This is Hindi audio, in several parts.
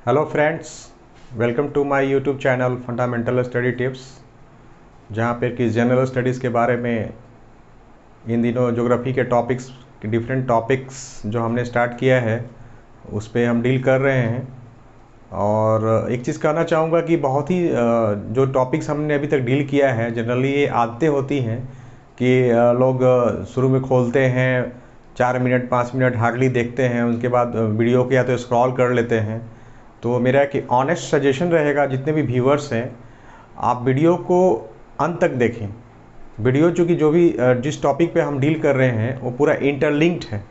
Hello friends, welcome to my YouTube channel fundamental study tips, जहाँ पे कि जनरल स्टडीज़ के बारे में इन दिनों ज्योग्राफी के टॉपिक्स डिफरेंट टॉपिक्स जो हमने स्टार्ट किया है उस पे हम डील कर रहे हैं। और एक चीज़ कहना चाहूँगा कि बहुत ही जो टॉपिक्स हमने अभी तक डील किया है, जनरली ये आदतें होती हैं कि लोग शुरू में खोलते हैं, 4 मिनट 5 मिनट हार्डली देखते हैं, उसके बाद वीडियो को या तो स्क्रॉल कर लेते हैं। तो मेरा एक ऑनेस्ट सजेशन रहेगा, जितने भी व्यूअर्स हैं आप वीडियो को अंत तक देखें। वीडियो चूँकि जो भी जिस टॉपिक पे हम डील कर रहे हैं वो पूरा इंटरलिंक्ड है।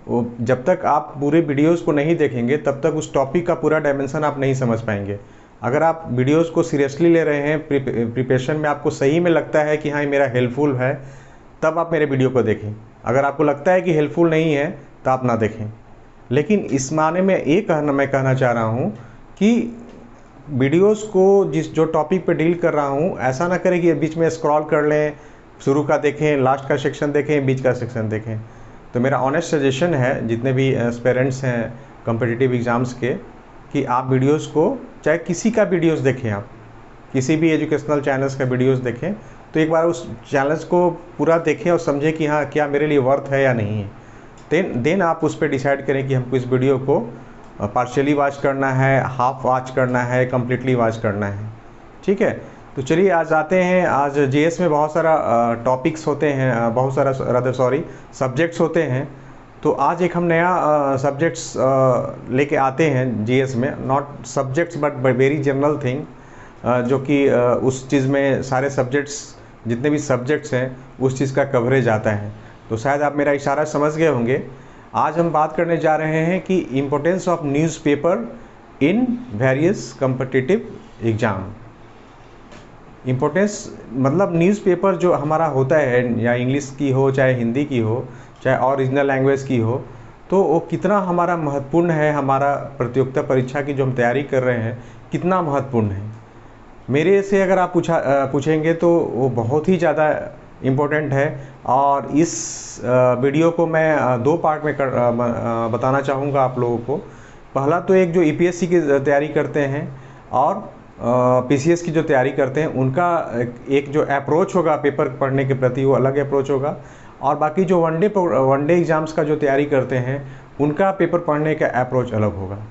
वो जब तक आप पूरे वीडियोस को नहीं देखेंगे तब तक उस टॉपिक का पूरा डायमेंशन आप नहीं समझ पाएंगे। अगर आप वीडियोस को सीरियसली ले रहे हैं, प्रिपरेशन में आपको सही में लगता है कि हाँ ये मेरा हेल्पफुल है, तब आप मेरे वीडियो को देखें। अगर आपको लगता है कि हेल्पफुल नहीं है तो आप ना देखें। लेकिन इस माने में मैं कहना चाह रहा हूँ कि वीडियोस को जो टॉपिक पे डील कर रहा हूँ, ऐसा ना करें कि बीच में स्क्रॉल कर लें, शुरू का देखें, लास्ट का सेक्शन देखें, बीच का सेक्शन देखें। तो मेरा ऑनेस्ट सजेशन है जितने भी एस्पिरेंट्स हैं कॉम्पिटिटिव एग्ज़ाम्स के, कि आप वीडियोस को, चाहे किसी का वीडियोस देखें, आप किसी भी एजुकेशनल चैनल्स का वीडियोस देखें, तो एक बार उस चैनल्स को पूरा देखें और समझें कि हाँ क्या मेरे लिए वर्थ है या नहीं है। देन आप उस पर डिसाइड करें कि हमको इस वीडियो को पार्शियली वॉच करना है, हाफ वॉच करना है, कम्प्लीटली वॉच करना है। ठीक है, तो चलिए आज आते हैं। आज जीएस में बहुत सारा टॉपिक्स होते हैं, बहुत सारा सब्जेक्ट्स होते हैं। तो आज एक हम नया सब्जेक्ट्स लेके आते हैं जीएस में, not subjects but very general thing, जो कि उस चीज़ में सारे सब्जेक्ट्स, जितने भी सब्जेक्ट्स हैं उस चीज़ का कवरेज आता है। तो शायद आप मेरा इशारा समझ गए होंगे। आज हम बात करने जा रहे हैं कि importance of newspaper in various competitive exam. Importance मतलब न्यूज़पेपर जो हमारा होता है, या इंग्लिश की हो, चाहे हिंदी की हो, चाहे ओरिजिनल लैंग्वेज की हो, तो वो कितना हमारा महत्वपूर्ण है। हमारा प्रतियोगिता परीक्षा की जो हम तैयारी कर रहे हैं कितना महत्वपूर्ण है। मेरे से अगर आप पूछेंगे तो वो बहुत ही ज़्यादा इम्पोर्टेंट है। और इस वीडियो को मैं दो पार्ट में बताना चाहूँगा आप लोगों को। पहला तो एक जो ईपीएससी की तैयारी करते हैं और पीसीएस की जो तैयारी करते हैं, उनका एक जो अप्रोच होगा पेपर पढ़ने के प्रति, वो अलग अप्रोच होगा। और बाकी जो वनडे एग्ज़ाम्स का जो तैयारी करते हैं, उनका पेपर पढ़ने का अप्रोच अलग होगा।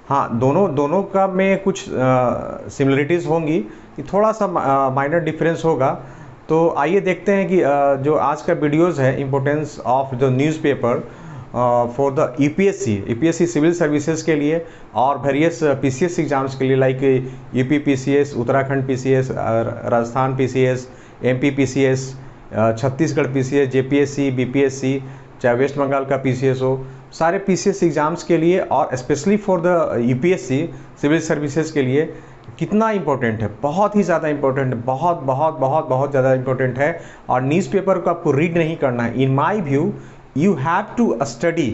हाँ, दोनों का में कुछ सिमिलरिटीज़ होंगी, कि थोड़ा सा माइनर डिफरेंस होगा। तो आइए देखते हैं कि जो आज का वीडियोज़ है, importance of the newspaper for the EPSC civil services के लिए और वेरियस पीसीएस एग्ज़ाम्स के लिए, like UP PCS, Uttarakhand PCS, Rajasthan PCS, MP PCS, Chhattisgarh PCS, JPSC, BPSC, चाहे वेस्ट बंगाल का पीसीएस हो, सारे पीसीएस एग्ज़ाम्स के लिए और specially for the UPSC civil services के लिए कितना इम्पोर्टेंट है। बहुत ही ज़्यादा इम्पोर्टेंट है, बहुत बहुत बहुत बहुत ज़्यादा इम्पोर्टेंट है। और न्यूज़पेपर को आपको रीड नहीं करना है। In my view you have to study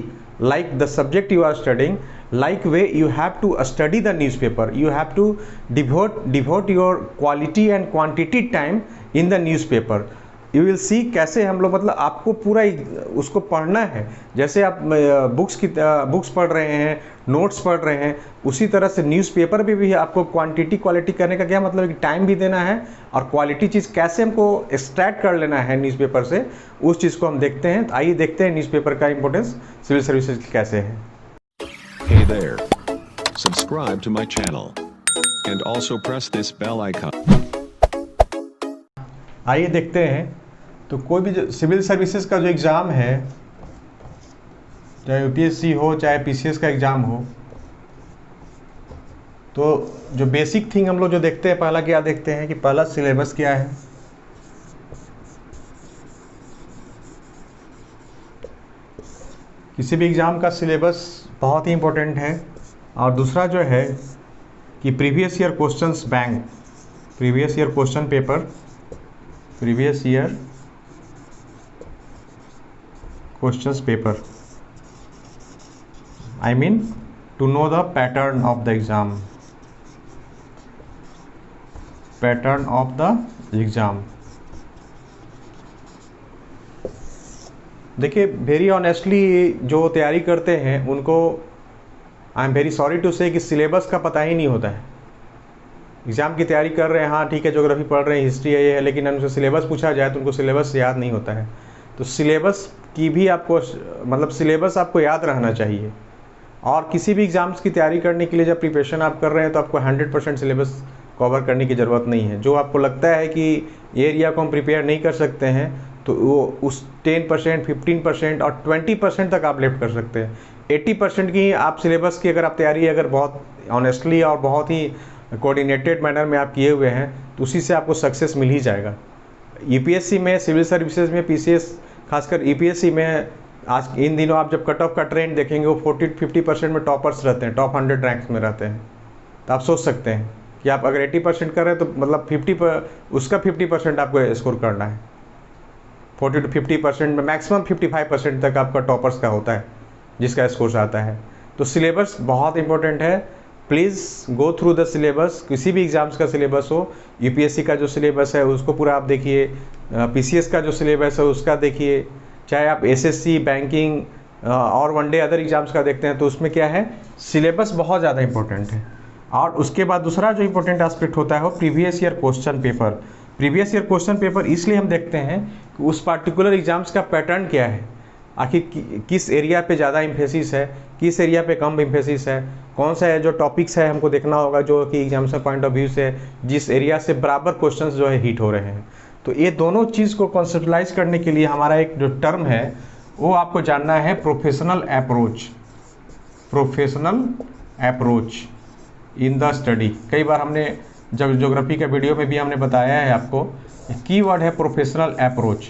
like the subject you are studying, like way you have to study the newspaper. You have to devote your quality and quantity time in the newspaper. You will see कैसे हम लोग, मतलब आपको पूरा उसको पढ़ना है। जैसे आप बुक्स पढ़ रहे हैं, नोट्स पढ़ रहे हैं, उसी तरह से न्यूज़पेपर भी आपको क्वांटिटी क्वालिटी करने का क्या मतलब है कि टाइम भी देना है, और क्वालिटी चीज़ कैसे हमको एक्सट्रैक्ट कर लेना है न्यूज़पेपर से, उस चीज़ को हम देखते हैं। तो आइए देखते हैं न्यूज़पेपर का इंपॉर्टेंस सिविल सर्विसेज की कैसे है। Hey there. Subscribe to my channel and also press this bell icon. आइए देखते हैं। तो कोई भी जो सिविल सर्विसेज का जो एग्ज़ाम है, चाहे यूपीएससी हो चाहे पीसीएस का एग्ज़ाम हो, तो जो बेसिक थिंग हम लोग जो देखते हैं, पहला क्या देखते हैं कि पहला सिलेबस क्या है। किसी भी एग्ज़ाम का सिलेबस बहुत ही इम्पोर्टेंट है। और दूसरा जो है कि previous year questions bank, previous year question paper, previous year questions paper, I mean to know the pattern of the exam, pattern of the exam। देखिए वेरी ऑनेस्टली जो तैयारी करते हैं उनको I am very sorry to say कि सिलेबस का पता ही नहीं होता है। एग्ज़ाम की तैयारी कर रहे हैं, हाँ ठीक है, ज्योग्राफी पढ़ रहे हैं, हिस्ट्री है, ये है, लेकिन उनसे सिलेबस पूछा जाए तो उनको सिलेबस याद नहीं होता है। तो सिलेबस की भी आपको मतलब सिलेबस आपको याद रहना चाहिए। और किसी भी एग्ज़ाम्स की तैयारी करने के लिए जब प्रिपरेशन आप कर रहे हैं तो आपको 100% सिलेबस कवर करने की ज़रूरत नहीं है। जो आपको लगता है कि एरिया को हम प्रिपेयर नहीं कर सकते हैं तो वो उस 10%, 15% और 20% तक आप लेफ्ट कर सकते हैं। 80% की आप सिलेबस की अगर आप तैयारी अगर बहुत ऑनेस्टली और बहुत ही कोऑर्डिनेटेड मैनर में आप किए हुए हैं तो उसी से आपको सक्सेस मिल ही जाएगा। यूपीएससी में, सिविल सर्विसेज में, पीसीएस, खासकर यूपीएससी में आज इन दिनों आप जब कट ऑफ का ट्रेंड देखेंगे वो 40-50% में टॉपर्स रहते हैं, टॉप 100 रैंक्स में रहते हैं। तो आप सोच सकते हैं कि आप अगर 80% कर रहे हैं तो मतलब उसका 50% आपको स्कोर करना है। 40 to 50% में मैक्सिमम 55% तक आपका टॉपर्स का होता है जिसका स्कोर आता है। तो सिलेबस बहुत इंपॉर्टेंट है। Please go through the syllabus. किसी भी एग्ज़ाम्स का सिलेबस हो, यूपीएससी का जो सिलेबस है उसको पूरा आप देखिए, पीसीएस का जो सिलेबस है उसका देखिए, चाहे आप एसएससी, बैंकिंग और वनडे अदर एग्ज़ाम्स का देखते हैं तो उसमें क्या है, सिलेबस बहुत ज़्यादा इंपॉर्टेंट है। और उसके बाद दूसरा जो इंपॉर्टेंट एस्पेक्ट होता है वो previous year question paper. Previous year question paper इसलिए हम देखते हैं कि उस पार्टिकुलर एग्ज़ाम्स का पैटर्न क्या है, आखिर किस एरिया पे ज़्यादा इम्फेसिस है, किस एरिया पे कम इम्फेसिस है, कौन सा है जो टॉपिक्स है हमको देखना होगा जो कि एग्जाम से पॉइंट ऑफ व्यू से जिस एरिया से बराबर क्वेश्चंस जो है हिट हो रहे हैं। तो ये दोनों चीज़ को कॉन्सेप्टलाइज करने के लिए हमारा एक जो टर्म है वो आपको जानना है, professional approach. Professional approach in the study. कई बार हमने जब ज्योग्राफी के वीडियो में भी हमने बताया है आपको, कीवर्ड है प्रोफेशनल अप्रोच।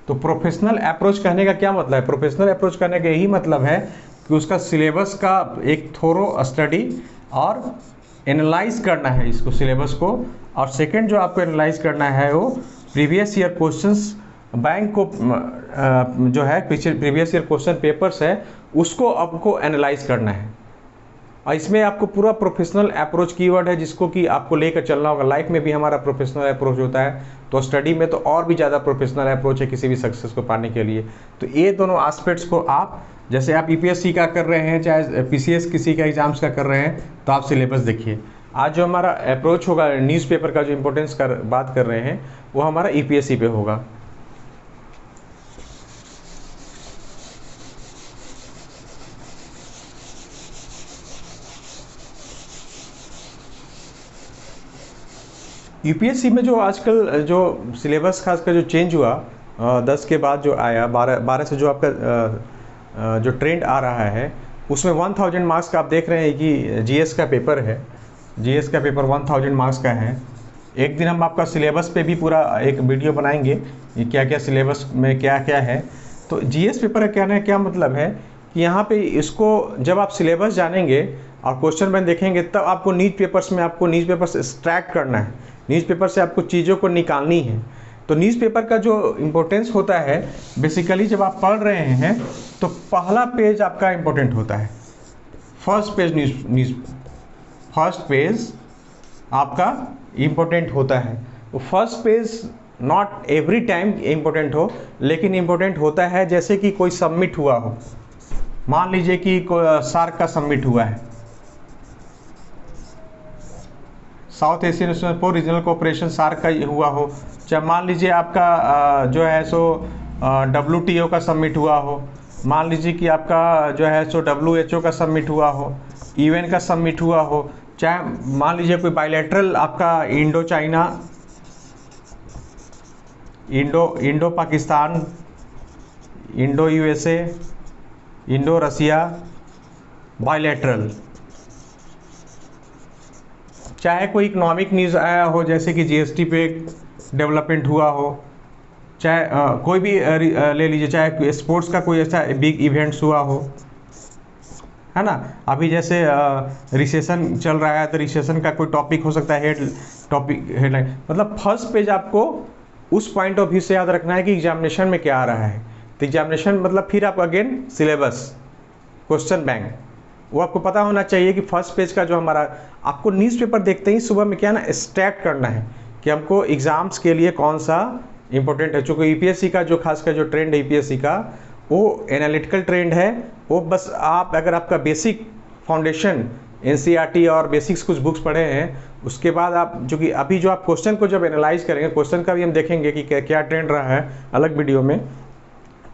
तो प्रोफेशनल अप्रोच कहने का क्या मतलब है? प्रोफेशनल अप्रोच करने का यही मतलब है कि उसका सिलेबस का एक थोरो स्टडी और एनालाइज करना है इसको, सिलेबस को। और सेकंड जो आपको एनालाइज करना है वो प्रीवियस ईयर क्वेश्चंस, बैंक को जो है प्रीवियस ईयर क्वेश्चन पेपर्स है उसको आपको एनालाइज करना है। और इसमें आपको पूरा प्रोफेशनल अप्रोच कीवर्ड है जिसको कि आपको लेकर चलना होगा। लाइफ में भी हमारा प्रोफेशनल अप्रोच होता है, तो स्टडी में तो और भी ज़्यादा प्रोफेशनल अप्रोच है किसी भी सक्सेस को पाने के लिए। तो ये दोनों एस्पेक्ट्स को आप, जैसे आप यूपीएससी का कर रहे हैं चाहे पीसीएस किसी का एग्जाम्स का कर रहे हैं, तो आप सिलेबस देखिए। आज जो हमारा अप्रोच होगा न्यूज़पेपर का जो इम्पोर्टेंस बात कर रहे हैं वो हमारा यूपीएससी पे होगा। यूपीएससी में जो आजकल जो सिलेबस खासकर जो चेंज हुआ 10 के बाद जो आया, 12 से जो आपका जो ट्रेंड आ रहा है उसमें 1000 मार्क्स का आप देख रहे हैं कि जीएस का पेपर है। जीएस का पेपर 1000 मार्क्स का है। एक दिन हम आपका सिलेबस पे भी पूरा एक वीडियो बनाएंगे कि क्या क्या सिलेबस में क्या क्या है। तो जीएस पेपर का कहने का क्या मतलब है कि यहाँ पे इसको जब आप सिलेबस जानेंगे और क्वेश्चन बैंक देखेंगे तब आपको न्यूज़ पेपर्स में आपको न्यूज़ पेपर से एक्सट्रैक्ट करना है, न्यूज़ पेपर से आपको चीज़ों को निकालनी है। तो न्यूज़ पेपर का जो इम्पोर्टेंस होता है बेसिकली जब आप पढ़ रहे हैं तो पहला पेज आपका इम्पोर्टेंट होता है। फर्स्ट पेज फर्स्ट पेज आपका इम्पोर्टेंट होता है। तो first page not every time important हो, लेकिन इम्पोर्टेंट होता है जैसे कि कोई सबमिट हुआ हो। मान लीजिए कि सार्क का सबमिट हुआ है, South Asian for regional cooperation SAARC का हुआ हो, चाहे मान लीजिए आपका जो है सो WTO का सबमिट हुआ हो, मान लीजिए कि आपका जो है सो WHO का सबमिट हुआ हो, UN का सबमिट हुआ हो, चाहे मान लीजिए कोई बायलैटरल आपका Indo China, Indo Pakistan, Indo USA, Indo Russia bilateral, चाहे कोई इकोनॉमिक न्यूज़ आया हो जैसे कि GST पे डेवलपमेंट हुआ हो, चाहे कोई भी ले लीजिए, चाहे स्पोर्ट्स का कोई ऐसा बिग इवेंट्स हुआ हो, है ना। अभी जैसे रिसेशन चल रहा है तो रिसेशन का कोई टॉपिक हो सकता है, हेडलाइन। मतलब फर्स्ट पेज आपको उस पॉइंट ऑफ व्यू से याद रखना है कि एग्जामिनेशन में क्या आ रहा है। तो एग्जामिनेशन मतलब फिर आप अगेन सिलेबस, क्वेश्चन बैंक, वो आपको पता होना चाहिए कि फर्स्ट पेज का जो हमारा, आपको न्यूज़पेपर देखते ही सुबह में क्या ना एक्सट्रैक्ट करना है कि हमको एग्ज़ाम्स के लिए कौन सा इंपॉर्टेंट है। चूँकि यूपीएससी का जो खासकर जो ट्रेंड है यूपीएससी का वो एनालिटिकल ट्रेंड है। वो बस आप अगर आपका बेसिक फाउंडेशन NCERT और बेसिक्स कुछ बुक्स पढ़े हैं, उसके बाद आप जो कि अभी जो आप क्वेश्चन को जब एनालाइज करेंगे, क्वेश्चन का भी हम देखेंगे कि क्या ट्रेंड रहा है अलग वीडियो में,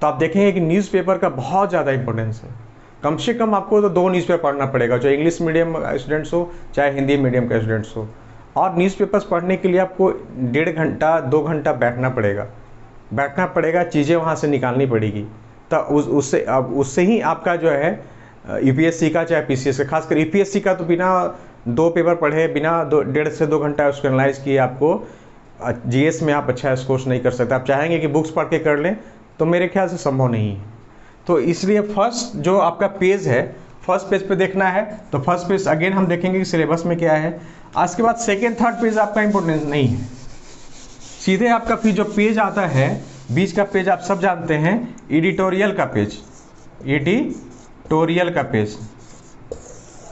तो आप देखेंगे कि न्यूज़पेपर का बहुत ज़्यादा इंपॉर्टेंस है। कम से कम आपको तो 2 न्यूज़पेपर पढ़ना पड़ेगा, चाहे इंग्लिश मीडियम स्टूडेंट्स हो चाहे हिंदी मीडियम का स्टूडेंट्स हो। और न्यूज़पेपर्स पढ़ने के लिए आपको 1.5 घंटा 2 घंटा बैठना पड़ेगा, चीज़ें वहाँ से निकालनी पड़ेगी। तो उससे ही आपका जो है UPSC का चाहे PCS का, खासकर UPSC का तो बिना 2 पेपर पढ़े, बिना 1.5 से 2 घंटा उसको एनालाइज किए आपको GS में आप अच्छा स्कोर नहीं कर सकते। आप चाहेंगे कि बुक्स पढ़ के कर लें तो मेरे ख्याल से संभव नहीं है। तो इसलिए फर्स्ट जो आपका पेज है, फर्स्ट पेज पे देखना है। तो फर्स्ट पेज अगेन हम देखेंगे कि सिलेबस में क्या है। आज के बाद सेकेंड थर्ड पेज आपका इंपॉर्टेंट नहीं है, सीधे आपका फिर जो पेज आता है बीच का पेज आप सब जानते हैं, एडिटोरियल का पेज।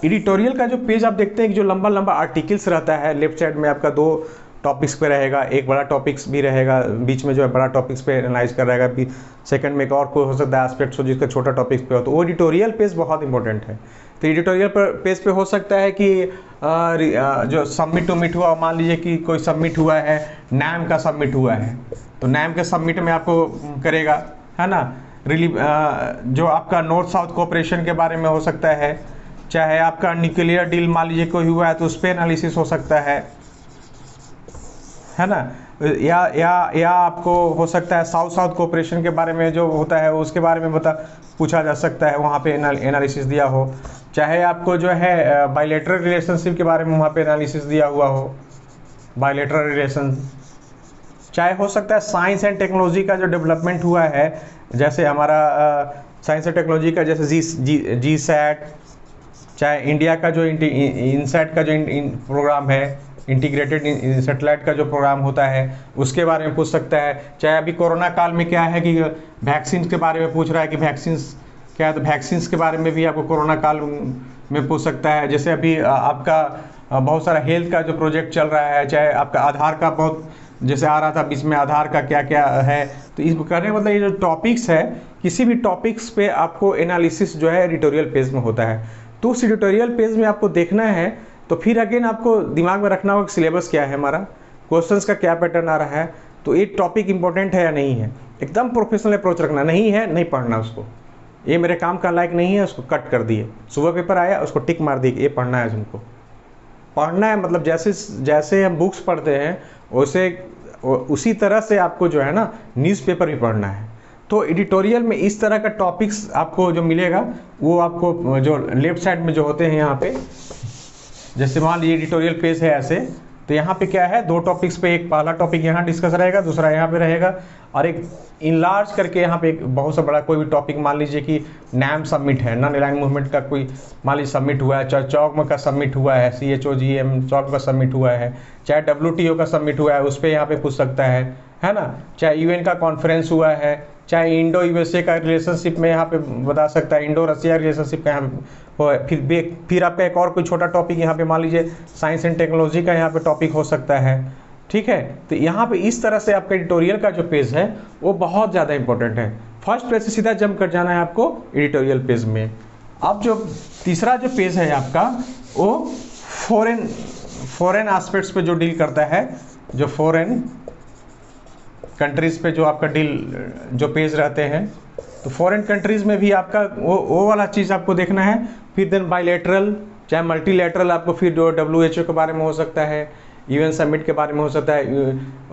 एडिटोरियल का जो पेज आप देखते हैं कि जो लंबा लंबा आर्टिकल्स रहता है, लेफ्ट साइड में आपका 2 टॉपिक्स पे रहेगा, एक बड़ा टॉपिक्स भी रहेगा, बीच में जो है बड़ा टॉपिक्स पे एनालाइज कर रहेगा, सेकंड में एक और कोई हो सकता है एस्पेक्ट्स हो जिसका छोटा टॉपिक्स पे हो, तो वो एडिटोरियल पेज बहुत इंपॉर्टेंट है। तो एडिटोरियल पेज पे हो सकता है कि जो सबमिट उमिट हुआ, मान लीजिए कि कोई सबमिट हुआ है, NAM का सबमिट हुआ है, तो NAM के सबमिट में आपको करेगा, है ना। जो आपका नॉर्थ साउथ कोऑपरेशन के बारे में हो सकता है, चाहे आपका न्यूक्लियर डील मान लीजिए कोई हुआ है तो उस पर एनालिसिस हो सकता है ना। या आपको हो सकता है साउथ कोऑपरेशन के बारे में जो होता है उसके बारे में पूछा जा सकता है, वहाँ पे एनालिसिस दिया हो। चाहे आपको जो है बायलैटरल रिलेशनशिप के बारे में वहाँ पे एनालिसिस दिया हुआ हो, बायलैटरल रिलेशन। चाहे हो सकता है साइंस एंड टेक्नोलॉजी का जो डेवलपमेंट हुआ है, जैसे हमारा साइंस एंड टेक्नोलॉजी का जैसे GSAT, चाहे इंडिया का जो INSAT का जो प्रोग्राम है, इंटीग्रेटेड सैटेलाइट का जो प्रोग्राम होता है, उसके बारे में पूछ सकता है। चाहे अभी कोरोना काल में क्या है कि वैक्सीन के बारे में पूछ रहा है कि वैक्सीन्स क्या है, तो वैक्सीन्स के बारे में भी आपको कोरोना काल में पूछ सकता है। जैसे अभी आपका बहुत सारा हेल्थ का जो प्रोजेक्ट चल रहा है, चाहे आपका आधार का बहुत जैसे आ रहा था बीच में, आधार का क्या क्या है, तो इस करने मतलब ये जो टॉपिक्स है, किसी भी टॉपिक्स पे आपको एनालिसिस जो है एडिटोरियल पेज में होता है। तो उस एडिटोरियल पेज में आपको देखना है, तो फिर अगेन आपको दिमाग में रखना होगा कि सिलेबस क्या है हमारा, क्वेश्चंस का क्या पैटर्न आ रहा है, तो ये टॉपिक इंपॉर्टेंट है या नहीं है। एकदम प्रोफेशनल अप्रोच रखना, नहीं है नहीं पढ़ना उसको, ये मेरे काम का लायक नहीं है, उसको कट कर दिए। सुबह पेपर आया उसको टिक मार दी, ये पढ़ना है तुमको, पढ़ना है। मतलब जैसे हम बुक्स पढ़ते हैं वैसे उसी तरह से आपको जो है ना न्यूज़पेपर भी पढ़ना है। तो एडिटोरियल में इस तरह का टॉपिक्स आपको जो मिलेगा, वो आपको जो लेफ्ट साइड में जो होते हैं यहाँ पे, जैसे मान लीजिए एडिटोरियल पेज है ऐसे, तो यहाँ पे क्या है 2 टॉपिक्स पे, एक पहला टॉपिक यहाँ डिस्कस रहेगा, दूसरा यहाँ पे रहेगा, और एक इनलार्ज करके यहाँ पे एक बहुत सा बड़ा कोई भी टॉपिक, मान लीजिए कि NAM सबमिट है, नॉन अलाइंड मूवमेंट का कोई मान लीजिए सबमिट हुआ है, चाहे चौक का सबमिट हुआ है, CHOGM चौक का सबमिट हुआ है, चाहे WTO का सबमिट हुआ है, उस पर यहाँ पे पूछ सकता है ना। चाहे UN का कॉन्फ्रेंस हुआ है, चाहे इंडो USA का रिलेशनशिप में यहाँ पे बता सकता है, इंडो रसिया रिलेशनशिप का यहाँ हो, फिर आपका एक और कोई छोटा टॉपिक यहाँ पे मान लीजिए साइंस एंड टेक्नोलॉजी का यहाँ पे टॉपिक हो सकता है, ठीक है। तो यहाँ पे इस तरह से आपका एडिटोरियल का जो पेज है वो बहुत ज़्यादा इंपॉर्टेंट है। फर्स्ट पेज से सीधा जंप कर जाना है आपको एडिटोरियल पेज में। अब जो तीसरा जो पेज है आपका, वो फॉरेन एस्पेक्ट्स पे जो डील करता है, जो फॉरेन कंट्रीज़ पे जो आपका डील जो पेज रहते हैं, तो फॉरेन कंट्रीज़ में भी आपका वो वाला चीज़ आपको देखना है। फिर देन बायलैटरल चाहे मल्टीलैटरल, आपको फिर जो WHO के बारे में हो सकता है, UN समिट के बारे में हो सकता है,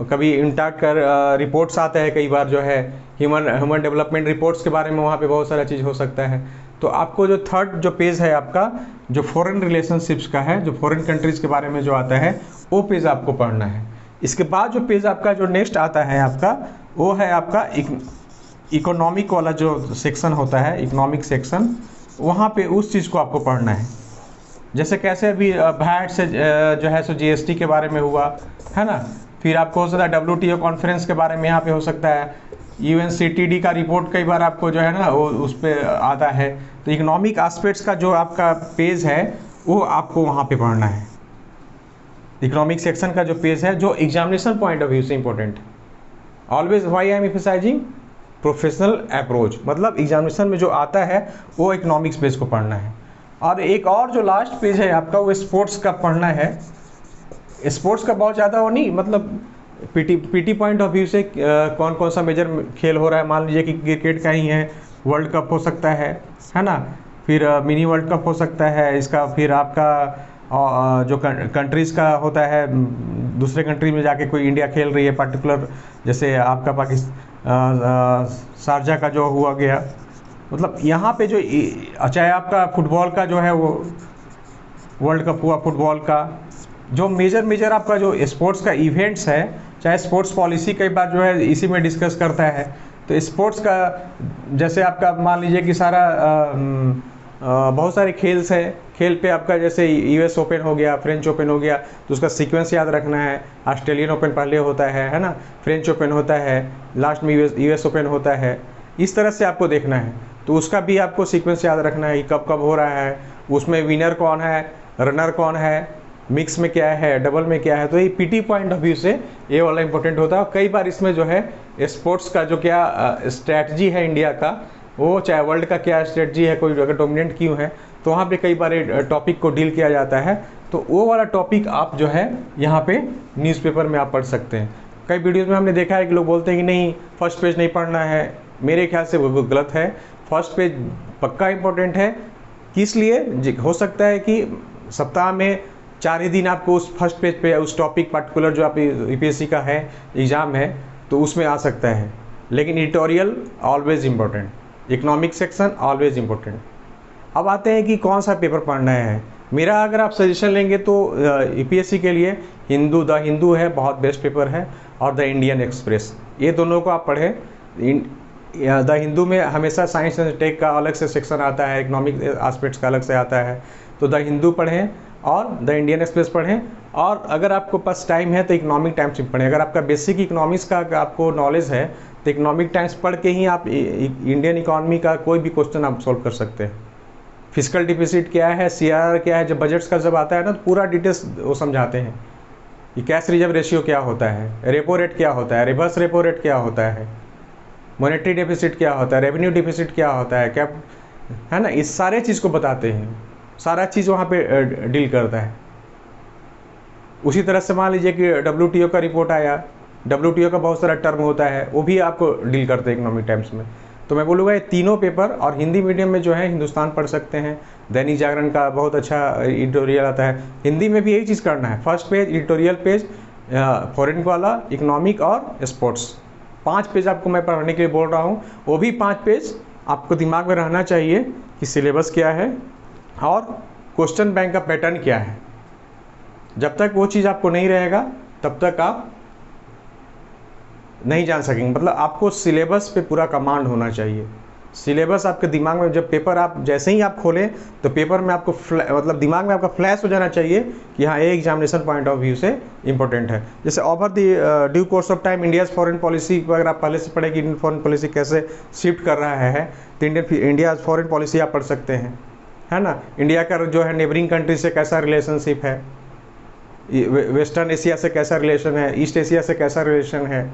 कभी इंटैक्ट कर रिपोर्ट्स आते हैं, कई बार जो है ह्यूमन डेवलपमेंट रिपोर्ट्स के बारे में वहाँ पे बहुत सारा चीज़ हो सकता है। तो आपको जो थर्ड जो पेज है आपका, जो फॉरेन रिलेशनशिप्स का है, जो फॉरेन कंट्रीज़ के बारे में जो आता है, वो पेज आपको पढ़ना है। इसके बाद जो पेज आपका जो नेक्स्ट आता है आपका, वो है आपका इकोनॉमिक वाला जो सेक्शन होता है, इकोनॉमिक सेक्शन, वहाँ पे उस चीज़ को आपको पढ़ना है। जैसे कैसे अभी VAT से जो है सो GST के बारे में हुआ है ना, फिर आपको हो सकता है WTO कॉन्फ्रेंस के बारे में यहाँ पे हो सकता है, UNCTD का रिपोर्ट कई बार आपको जो है ना वो उस पर आता है। तो इकोनॉमिक एस्पेक्ट्स का जो आपका पेज है वो आपको वहाँ पे पढ़ना है। इकोनॉमिक सेक्शन का जो पेज है, जो एग्जामिनेशन पॉइंट ऑफ व्यू से इंपॉर्टेंट है। Always why I am emphasising professional approach, मतलब एग्जामिनेशन में जो आता है वो इकोनॉमिक्स पेज को पढ़ना है। और एक और जो लास्ट पेज है आपका वो स्पोर्ट्स का पढ़ना है। स्पोर्ट्स का बहुत ज़्यादा वो नहीं, मतलब पीटी पॉइंट ऑफ व्यू से कौन कौन सा मेजर खेल हो रहा है। मान लीजिए कि क्रिकेट का ही है, वर्ल्ड कप हो सकता है ना, फिर मिनी वर्ल्ड कप हो सकता है इसका, फिर आपका जो कंट्रीज़ का होता है, दूसरे कंट्री में जाके कोई इंडिया खेल रही है पर्टिकुलर, जैसे आपका शारजा का जो हुआ गया, मतलब यहाँ पे जो चाहे आपका फुटबॉल का जो है वो वर्ल्ड कप हुआ फुटबॉल का, जो मेजर आपका जो स्पोर्ट्स का इवेंट्स है, चाहे स्पोर्ट्स पॉलिसी कई बार जो है इसी में डिस्कस करता है। तो स्पोर्ट्स का जैसे आपका मान लीजिए कि सारा बहुत सारे खेल्स है, खेल पे आपका जैसे यूएस ओपन हो गया, फ्रेंच ओपन हो गया, तो उसका सीक्वेंस याद रखना है। ऑस्ट्रेलियन ओपन पहले होता है ना, फ्रेंच ओपन होता है, लास्ट में यूएस ओपन होता है। इस तरह से आपको देखना है, तो उसका भी आपको सीक्वेंस याद रखना है कि कब कब हो रहा है, उसमें विनर कौन है, रनर कौन है, मिक्स में क्या है, डबल में क्या है। तो ये पीटी पॉइंट ऑफ व्यू से ये वाला इंपॉर्टेंट होता है। कई बार इसमें जो है स्पोर्ट्स का जो क्या स्ट्रैटजी है इंडिया का, वो चाहे वर्ल्ड का क्या स्ट्रेटजी है, कोई अगर डोमिनेंट क्यों है, तो वहाँ पे कई बार टॉपिक को डील किया जाता है। तो वो वाला टॉपिक आप जो है यहाँ पे न्यूज़पेपर में आप पढ़ सकते हैं। कई वीडियोज़ में हमने देखा है कि लोग बोलते हैं कि नहीं फर्स्ट पेज नहीं पढ़ना है, मेरे ख्याल से वो गलत है। फर्स्ट पेज पक्का इम्पोर्टेंट है। किस लिए? हो सकता है कि सप्ताह में 4 ही दिन आपको उस फर्स्ट पेज पे उस टॉपिक पर्टिकुलर जो आप यूपीएससी का है एग्ज़ाम है तो उसमें आ सकता है, लेकिन editorial always important, economic section always important. अब आते हैं कि कौन सा पेपर पढ़ना है। मेरा अगर आप सजेशन लेंगे तो यूपीएससी के लिए द हिंदू है, बहुत बेस्ट पेपर है, और द इंडियन एक्सप्रेस, ये दोनों को आप पढ़ें। द हिंदू में हमेशा साइंस एंड टेक का अलग से सेक्शन आता है, इकोनॉमिक एस्पेक्ट्स का अलग से आता है, तो द हिंदू पढ़ें और द इंडियन एक्सप्रेस पढ़ें। और अगर आपको पास टाइम है तो इकोनॉमिक टाइम्स भी पढ़ें। अगर आपका बेसिक इकोनॉमिक्स का आपको नॉलेज है तो इकोनॉमिक टाइम्स पढ़ के ही आप इंडियन इकोनॉमी का कोई भी क्वेश्चन आप सॉल्व कर सकते हैं। फिजिकल डिफिसिट क्या है, सीआरआर क्या है, जब बजट्स का जब आता है ना तो पूरा डिटेल्स वो समझाते हैं कि कैश रिजर्व रेशियो क्या होता है, रेपो रेट क्या होता है, रिवर्स रेपो रेट क्या होता है, मॉनेटरी डेफिसिट क्या होता है, रेवेन्यू डेफिसिट क्या होता है, क्या है ना, इस सारे चीज़ को बताते हैं। सारा चीज़ वहाँ पे डील करता है। उसी तरह से मान लीजिए कि WTO का रिपोर्ट आया, WTO का बहुत सारा टर्म होता है, वो भी आपको डील करते हैं इकोनॉमिक टाइम्स में। तो मैं बोलूँगा ये तीनों पेपर, और हिंदी मीडियम में जो है हिंदुस्तान पढ़ सकते हैं, दैनिक जागरण का बहुत अच्छा एडिटोरियल आता है। हिंदी में भी यही चीज़ करना है, first page editorial page, foreign वाला, इकोनॉमिक और स्पोर्ट्स, 5 पेज आपको मैं पढ़ने के लिए बोल रहा हूँ। वो भी 5 पेज आपको दिमाग में रहना चाहिए कि सिलेबस क्या है और क्वेश्चन बैंक का पैटर्न क्या है। जब तक वो चीज़ आपको नहीं रहेगा तब तक आप नहीं जान सकेंगे। मतलब आपको सिलेबस पे पूरा कमांड होना चाहिए। सिलेबस आपके दिमाग में, जब पेपर आप जैसे ही आप खोलें तो पेपर में आपको मतलब दिमाग में आपका फ्लैश हो जाना चाहिए कि हाँ ये एग्जामिनेशन पॉइंट ऑफ व्यू से इंपॉर्टेंट है। जैसे over the due course of time India's foreign policy, अगर आप पहले से पढ़े कि इंडियन फॉरेन पॉलिसी कैसे शिफ्ट कर रहा है तो इंडिया फॉरेन पॉलिसी आप पढ़ सकते हैं, है ना। इंडिया का जो है नेबरिंग कंट्री से कैसा रिलेशनशिप है, वेस्टर्न एशिया से कैसा रिलेशन है, ईस्ट एशिया से कैसा रिलेशन है,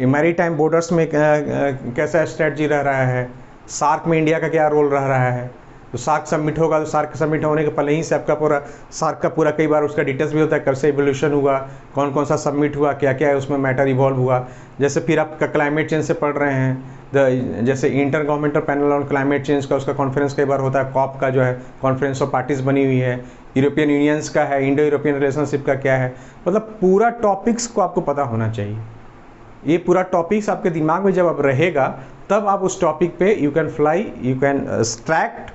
मैरी टाइम बॉर्डर्स में कैसा स्ट्रेटजी रह रहा है, सार्क में इंडिया का क्या रोल रह रहा है। तो सार्क सबमिट होगा तो सार्क सबमिट होने के पहले ही से आपका पूरा सार्क का पूरा कई बार उसका डिटेल्स भी होता है, कब से इवोल्यूशन हुआ, कौन कौन सा सबमिट हुआ, क्या क्या है उसमें मैटर इवॉल्व हुआ। जैसे फिर आप क्लाइमेट चेंज से पढ़ रहे हैं, जैसे inter governmental panel on climate change का उसका कॉन्फ्रेंस कई बार होता है, कॉप का जो है कॉन्फ्रेंस ऑफ पार्टीज बनी हुई है, यूरोपियन यूनियंस का है, इंडो यूरोपियन रिलेशनशिप का क्या है। मतलब पूरा टॉपिक्स को आपको पता होना चाहिए। ये पूरा टॉपिक्स आपके दिमाग में जब अब रहेगा तब आप उस टॉपिक पे you can extract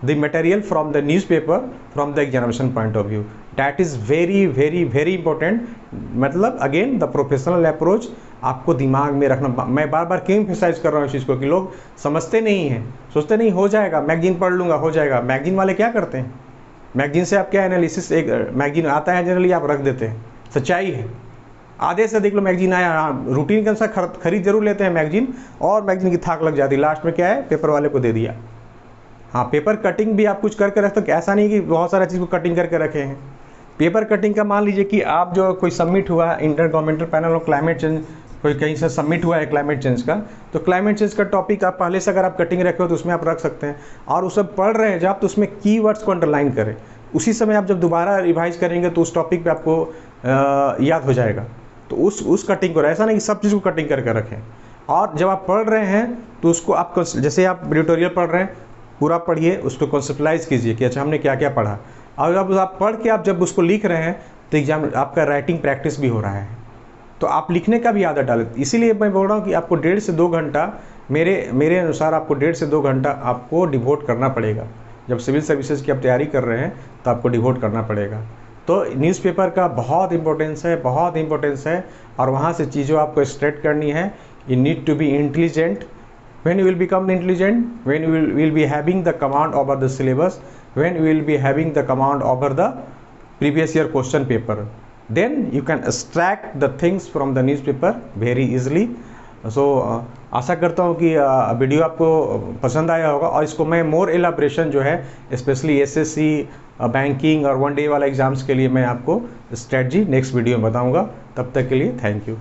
the material from the newspaper from the examination point of view. That is very very very important. मतलब अगेन द प्रोफेशनल अप्रोच आपको दिमाग में रखना। मैं बार बार क्यों एम्फसाइज कर रहा हूँ इस चीज़ को कि लोग समझते नहीं हैं, सोचते नहीं हो जाएगा, मैगजीन पढ़ लूँगा हो जाएगा। मैगजीन वाले क्या करते हैं, मैगजीन से आप क्या एनालिसिस, एक मैगजीन आता है जनरली आप रख देते हैं, सच्चाई है। आधे से देख लो मैगजीन आया, हाँ रूटीन के अनुसार खरीद जरूर लेते हैं मैगजीन, और मैगजीन की थाक लग जाती है, लास्ट में क्या है पेपर वाले को दे दिया। हाँ पेपर कटिंग भी आप कुछ करके रखते हो, ऐसा नहीं कि बहुत सारा चीज़ को कटिंग करके रखे हैं। पेपर कटिंग का मान लीजिए कि आप जो कोई सबमिट हुआ inter governmental panel on climate change कोई कहीं से सबमिट हुआ है क्लाइमेट चेंज का, तो क्लाइमेट चेंज का टॉपिक आप पहले से अगर आप कटिंग रखे हो तो उसमें आप रख सकते हैं, और उसे पढ़ रहे हैं जब तो उसमें कीवर्ड्स को अंडरलाइन करें। उसी समय आप जब दोबारा रिवाइज करेंगे तो उस टॉपिक पे आपको याद हो जाएगा। तो उस कटिंग को, ऐसा नहीं कि सब चीज़ को कटिंग करके रखें। और जब आप पढ़ रहे हैं तो उसको आप, जैसे आप ट्यूटोरियल पढ़ रहे हैं, पूरा पढ़िए, उसको कॉन्सेप्टलाइज कीजिए कि अच्छा हमने क्या क्या पढ़ा। और जब आप पढ़ के आप जब उसको लिख रहे हैं तो एग्जाम आपका राइटिंग प्रैक्टिस भी हो रहा है, तो आप लिखने का भी आदत डालें। इसीलिए मैं बोल रहा हूँ कि आपको 1.5 से 2 घंटा, मेरे अनुसार आपको 1.5 से 2 घंटा आपको डिवोट करना पड़ेगा। जब सिविल सर्विसेज की आप तैयारी कर रहे हैं तो आपको डिवोट करना पड़ेगा। तो न्यूज़पेपर का बहुत इंपॉर्टेंस है, बहुत इंपॉर्टेंस है, और वहाँ से चीज़ों आपको स्ट्रेट करनी है। You need to be intelligent. when you will become intelligent, when you will be having the command over the syllabus, when you will be having the command over the previous year question paper, then you can extract the things from the newspaper very easily. So आशा करता हूँ कि वीडियो आपको पसंद आया होगा, और इसको मैं मोर एलाब्रेशन जो है स्पेशली एसएससी, बैंकिंग और 1 डे वाला एग्जाम्स के लिए मैं आपको स्ट्रेटजी नेक्स्ट वीडियो में बताऊँगा। तब तक के लिए थैंक यू।